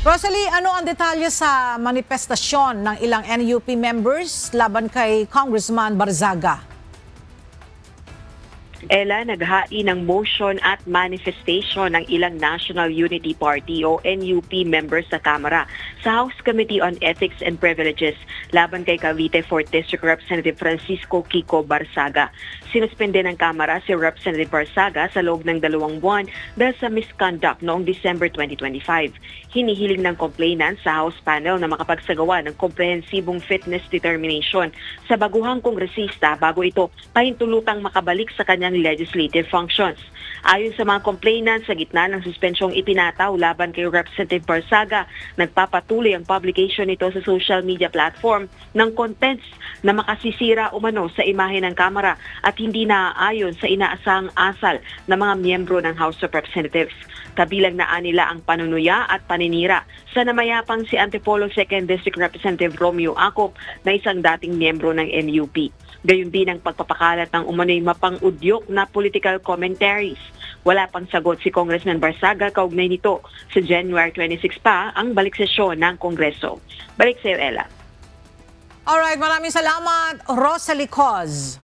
Rosalie, ano ang detalye sa manifestasyon ng ilang NUP members laban kay Congressman Barzaga? Ella, naghain ng motion at manifestation ng ilang National Unity Party o NUP members sa Kamara sa House Committee on Ethics and Privileges laban kay Cavite 4th District Representative Francisco Kiko Barzaga. Sinuspende ng Kamara si Representative Barzaga sa loob ng 2 buwan dahil sa misconduct noong December 2025. Hinihiling ng complainant sa House panel na makapagsagawa ng komprehensibong fitness determination sa baguhang kongresista bago ito pahintulutang makabalik sa kanyang legislative functions. Ayon sa mga complainant, sa gitna ng suspensyong itinataw laban kay Representative Barzaga, nagpapatuloy ang publication nito sa social media platform ng contents na makasisira umano sa imahe ng Kamara at hindi naaayon sa inaasahang asal ng mga miyembro ng House of Representatives. Kabilang na nila ang panunuya at paninira sa namayapang si Antipolo 2nd District Representative Romeo Acop na isang dating miyembro ng NUP. Gayon din ang pagpapakalat ng umano'y mapang-udyok na political commentaries. Wala pang sagot si Congressman Barzaga kaugnay nito. Sa January 26 pa ang balik sesyon ng Kongreso. Balik sa iyo, Ella. Alright, maraming salamat, Rosalie Coz.